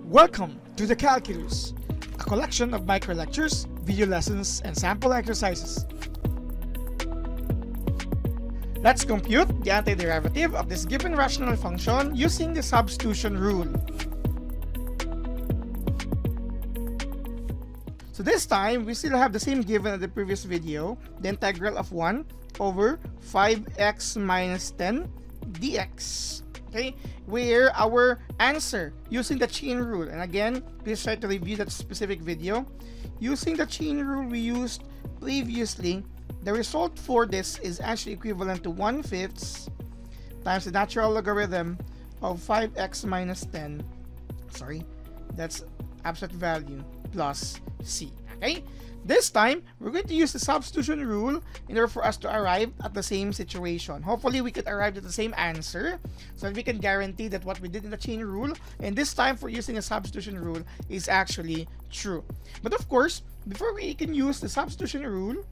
Welcome to the Calculus, a collection of micro lectures, video lessons, and sample exercises. Let's compute the antiderivative of this given rational function using the substitution rule. So this time, we still have the same given as the previous video, the integral of 1 over 5x minus 10 dx. Okay, where our answer using the chain rule, and again, please try to review that specific video. Using the chain rule we used previously, the result for this is actually equivalent to 1/5 times the natural logarithm of 5x minus 10. Sorry, that's absolute value plus c. Okay, this time we're going to use the substitution rule in order for us to arrive at the same situation. Hopefully we could arrive at the same answer so that we can guarantee that what we did in the chain rule and this time for using a substitution rule is actually true. But of course, before we can use the substitution rule,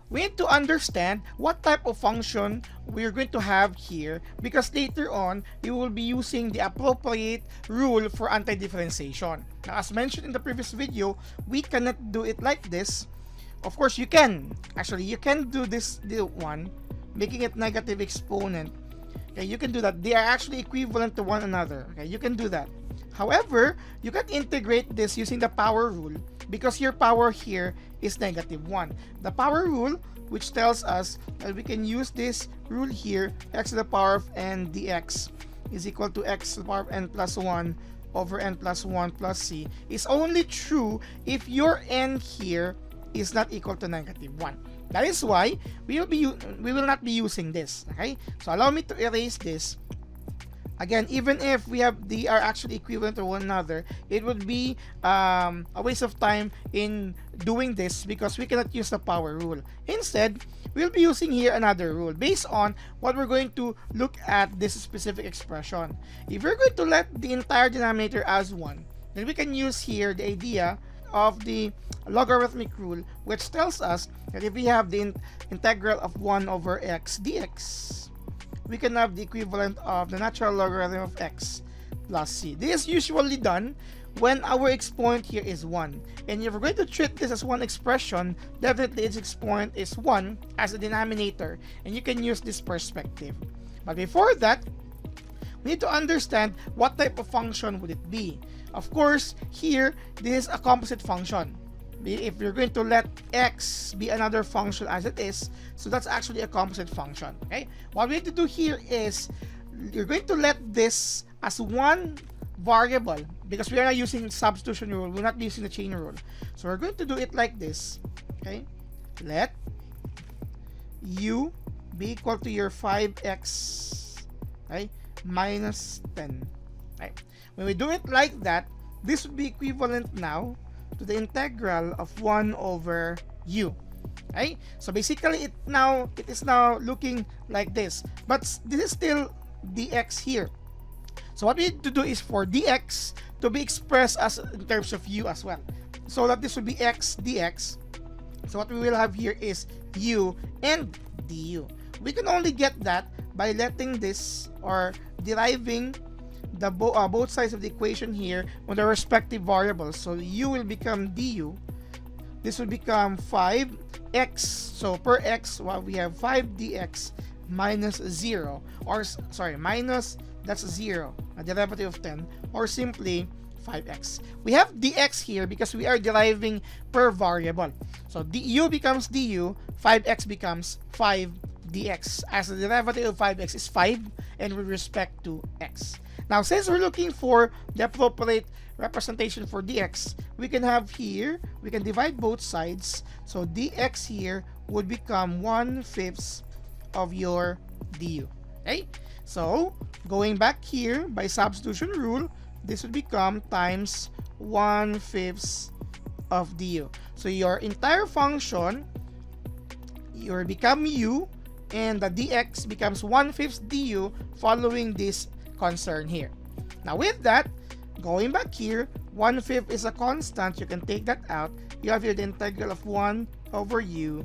we need to understand what type of function we're going to have here, because later on we will be using the appropriate rule for antidifferentiation. Now, as mentioned in the previous video, we cannot do it like this. Of course, you can. Actually, you can do this one, making it negative exponent. Okay, you can do that. They are actually equivalent to one another. Okay, you can do that. However, you can integrate this using the power rule, because your power here is -1. The power rule, which tells us that we can use this rule here, x to the power of n dx is equal to x to the power of n plus 1 over n plus 1 plus c, is only true if your n here is not equal to -1. That is why we will not be using this. Okay, so allow me to erase this. Again, even if they are actually equivalent to one another, it would be a waste of time in doing this because we cannot use the power rule. Instead, we'll be using here another rule based on what we're going to look at this specific expression. If we're going to let the entire denominator as 1, then we can use here the idea of the logarithmic rule, which tells us that if we have the integral of 1 over x dx, we can have the equivalent of the natural logarithm of x plus c. This is usually done when our exponent here is 1. And if we're going to treat this as one expression, definitely its exponent is 1 as a denominator, and you can use this perspective. But before that, we need to understand what type of function would it be. Of course, here, this is a composite function. If you're going to let x be another function as it is, so that's actually a composite function. Okay, what we need to do here is you're going to let this as one variable, because we are not using substitution rule, we're not using the chain rule. So we're going to do it like this. Okay, let u be equal to your 5x, okay, minus 10. Okay, when we do it like that, this would be equivalent now to the integral of 1 over u. Okay, so basically it is now looking like this, but this is still dx here. So what we need to do is for dx to be expressed as in terms of u as well, so that this will be x dx. So what we will have here is u and du. We can only get that by letting this or deriving the both sides of the equation here on the respective variables. So u will become du. This will become 5x. So per x, well, we have 5 dx minus 0, or sorry, minus, that's 0, a derivative of 10, or simply 5x. We have dx here because we are deriving per variable. So du becomes du, 5x becomes 5 dx, as the derivative of 5x is 5 and with respect to x. Now, since we're looking for the appropriate representation for dx, we can have here, we can divide both sides. So dx here would become 1/5 of your du. Okay, so going back here by substitution rule, this would become times 1/5 of du. So your entire function, you will become u, and the dx becomes 1/5 du following this concern here. Now with that, going back here, 1/5 is a constant, you can take that out. You have here the integral of 1 over u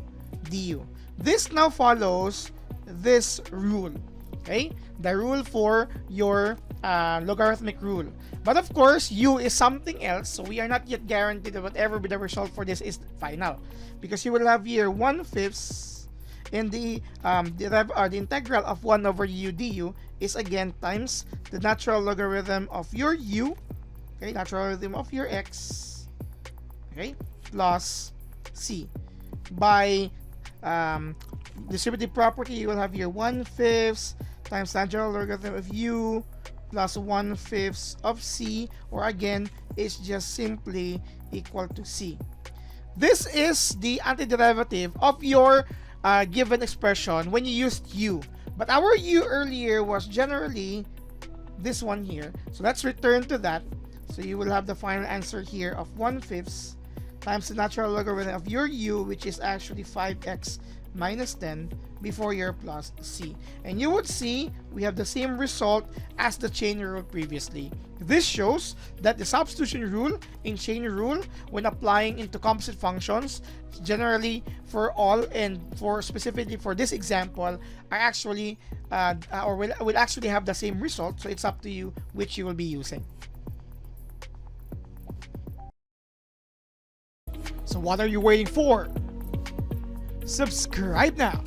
du. This now follows this rule. Okay, the rule for your logarithmic rule. But of course, u is something else, so we are not yet guaranteed that whatever be the result for this is final, because you will have here 1/5, and the integral of 1 over u du is again times the natural logarithm of your u, okay, natural logarithm of your x, okay, plus c. By distributive property, you will have here 1/5 times natural logarithm of u plus 1/5 of c, or again, it's just simply equal to c. This is the antiderivative of your given expression when you used u. But our u earlier was generally this one here. So let's return to that. So you will have the final answer here of 1/5 times the natural logarithm of your u, which is actually 5x minus 10 before your plus c. And you would see we have the same result as the chain rule previously. This shows that the substitution rule in chain rule, when applying into composite functions, generally for all and for specifically for this example, are actually will actually have the same result. So it's up to you which you will be using. So what are you waiting for? Subscribe now.